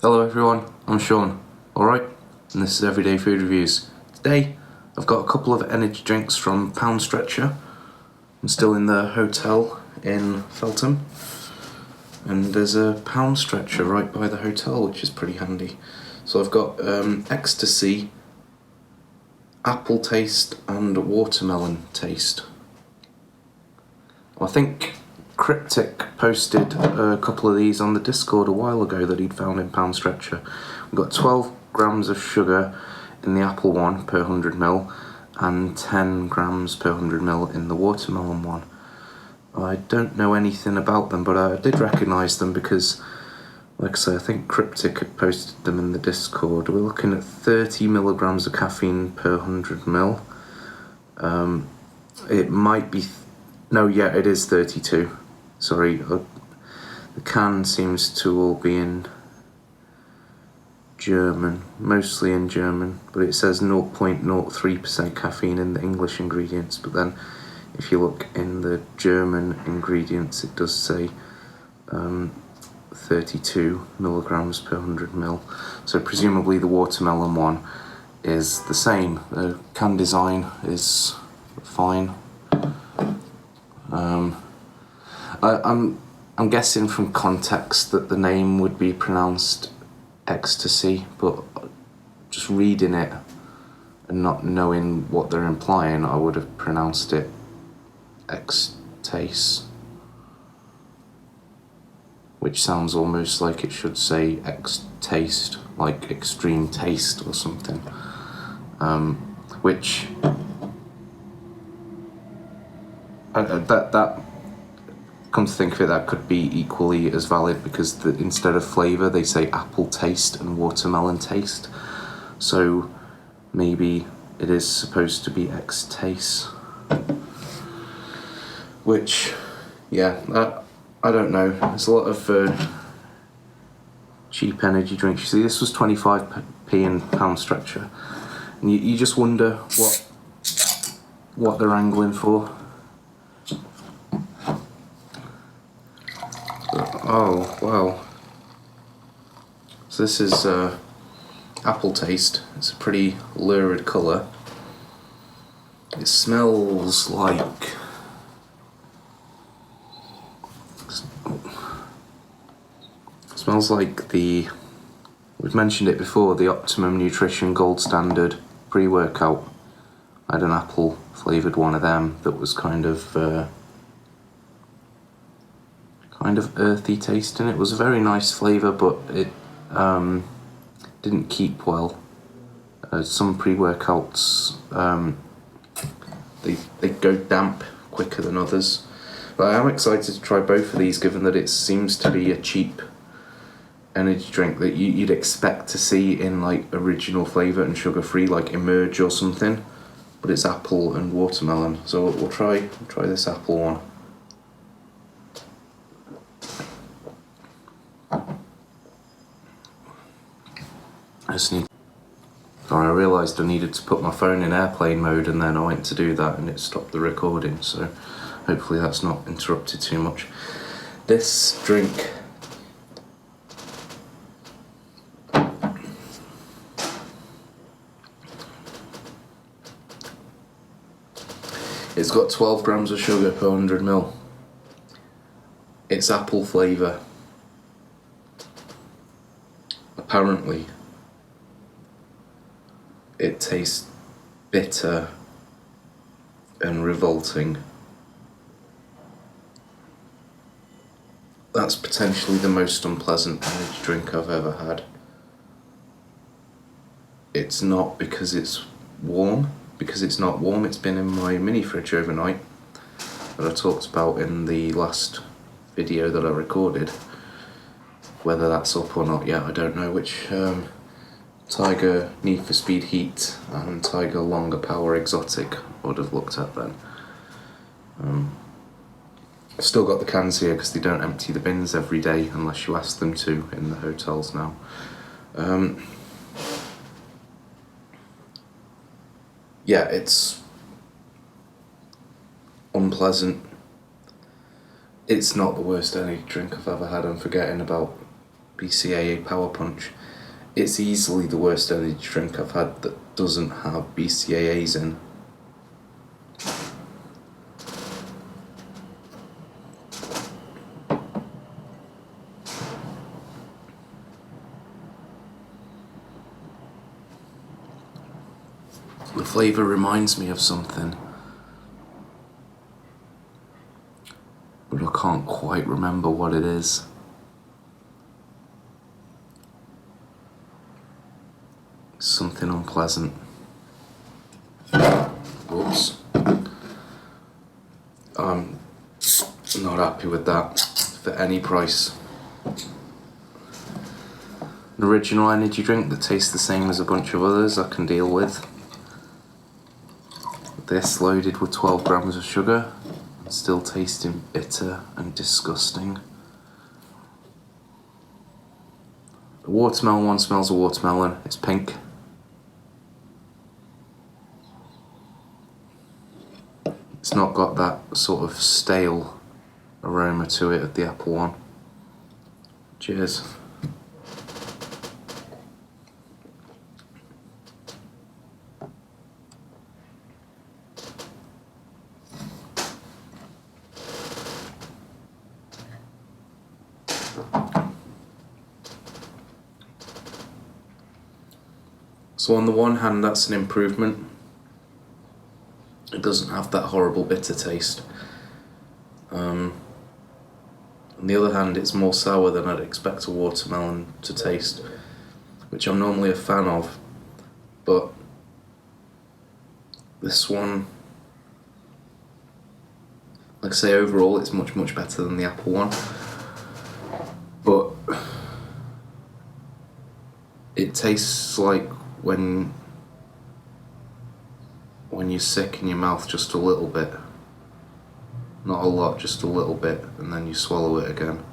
Hello everyone, I'm Sean, alright, and this is Everyday Food Reviews. Today, I've got a couple of energy drinks from Pound Stretcher. I'm still in the hotel in Feltham, and there's a Pound Stretcher right by the hotel, which is pretty handy. So I've got Extase, apple taste and watermelon taste. I think Cryptic posted a couple of these on the Discord a while ago that he'd found in Pound Stretcher. We've got 12 grams of sugar in the apple one per 100ml and 10 grams per 100ml in the watermelon one. I don't know anything about them, but I did recognise them because, like I say, I think Cryptic had posted them in the Discord. We're looking at 30 milligrams of caffeine per 100ml. It might be... it is 32. Sorry, the can seems to all be in German, mostly in German, but it says 0.03% caffeine in the English ingredients, but then if you look in the German ingredients it does say 32 milligrams per 100ml, so presumably the watermelon one is the same. The can design is fine. I'm guessing from context that the name would be pronounced ecstasy, but just reading it and not knowing what they're implying, I would have pronounced it Extase, which sounds almost like it should say Extaste, like extreme taste or something, which that come to think of it, that could be equally as valid because instead of flavour they say apple taste and watermelon taste, so maybe it is supposed to be Extase, which, yeah, I don't know. There's a lot of cheap energy drinks. You see, this was 25p in Pound Stretcher, and you just wonder what they're angling for. Oh, wow. So this is apple taste. It's a pretty lurid colour. It smells like... we've mentioned it before, the Optimum Nutrition Gold Standard pre-workout. I had an apple flavoured one of them that was kind of earthy taste, and it was a very nice flavour, but it didn't keep well. Some pre-workouts they go damp quicker than others, but I am excited to try both of these, given that it seems to be a cheap energy drink that you'd expect to see in like original flavour and sugar free, like Emerge or something, but it's apple and watermelon, so we'll try this apple one. I realised I needed to put my phone in airplane mode, and then I went to do that and it stopped the recording, so hopefully that's not interrupted too much. This drink it's got 12 grams of sugar per 100ml. It's apple flavour. Apparently it tastes bitter and revolting. That's potentially the most unpleasant energy drink I've ever had. It's not because it's warm, it's been in my mini fridge overnight that I talked about in the last video that I recorded. Whether that's up or not yet, I don't know, which Tiger Need for Speed Heat and Tiger Longer Power Exotic I would have looked at then. I've still got the cans here because they don't empty the bins every day unless you ask them to in the hotels now. Yeah, it's unpleasant. It's not the worst energy drink I've ever had. I'm forgetting about BCAA Power Punch. It's easily the worst energy drink I've had that doesn't have BCAAs in. The flavour reminds me of something, but I can't quite remember what it is. Something unpleasant. Oops. I'm not happy with that for any price. An original energy drink that tastes the same as a bunch of others I can deal with. This loaded with 12 grams of sugar and still tasting bitter and disgusting. The watermelon one smells of watermelon. It's pink. It's not got that sort of stale aroma to it of the apple one. Cheers. So on the one hand, that's an improvement. It doesn't have that horrible bitter taste. On the other hand, it's more sour than I'd expect a watermelon to taste, which I'm normally a fan of, but this one, like I say, overall it's much, much better than the apple one, but it tastes like when you're sick in your mouth just a little bit. Not a lot, just a little bit, and then you swallow it again.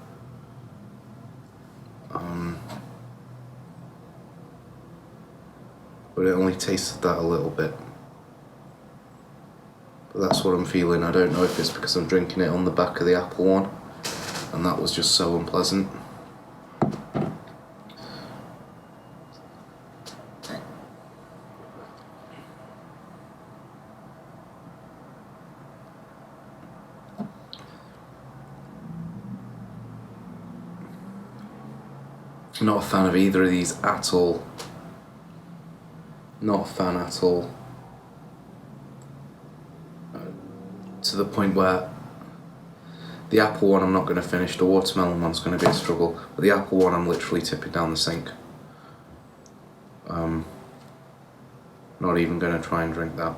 But it only tasted that a little bit. But that's what I'm feeling. I don't know if it's because I'm drinking it on the back of the apple one, and that was just so unpleasant. Not a fan of either of these at all. Not a fan at all. To the point where the apple one I'm not going to finish, the watermelon one's going to be a struggle, but the apple one I'm literally tipping down the sink. Not even going to try and drink that.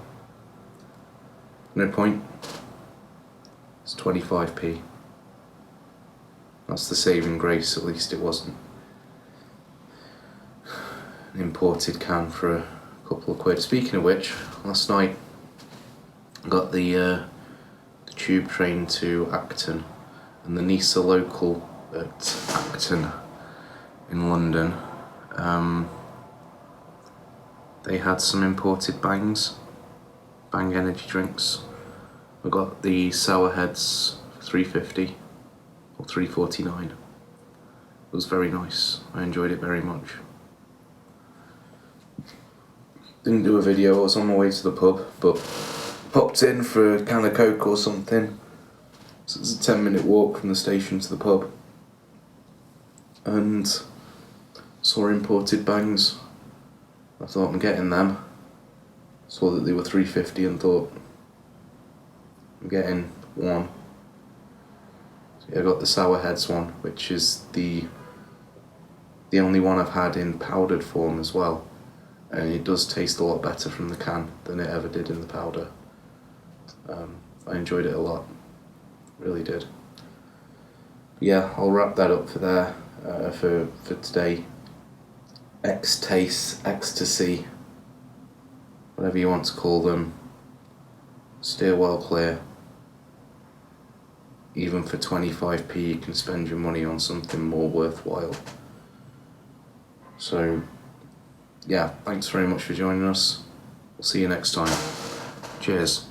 No point. It's 25p. That's the saving grace, at least it wasn't an imported can for a couple of quid. Speaking of which, last night I got the tube train to Acton, and the Nisa local at Acton in London, they had some imported Bang energy drinks. I got the Sour Heads for $3.50 or $3.49. It was very nice. I enjoyed it very much. Didn't do a video, I was on my way to the pub, but popped in for a can of Coke or something. So it's a 10-minute walk from the station to the pub. And saw imported Bangs. I thought, I'm getting them. Saw that they were $3.50 and thought, I'm getting one. So yeah, I got the Sour Heads one, which is the only one I've had in powdered form as well. And it does taste a lot better from the can than it ever did in the powder. I enjoyed it a lot, really did. Yeah, I'll wrap that up for there, for today. Extase, Extase, whatever you want to call them. Steer well clear. Even for 25p you can spend your money on something more worthwhile. So yeah, thanks very much for joining us. We'll see you next time. Cheers.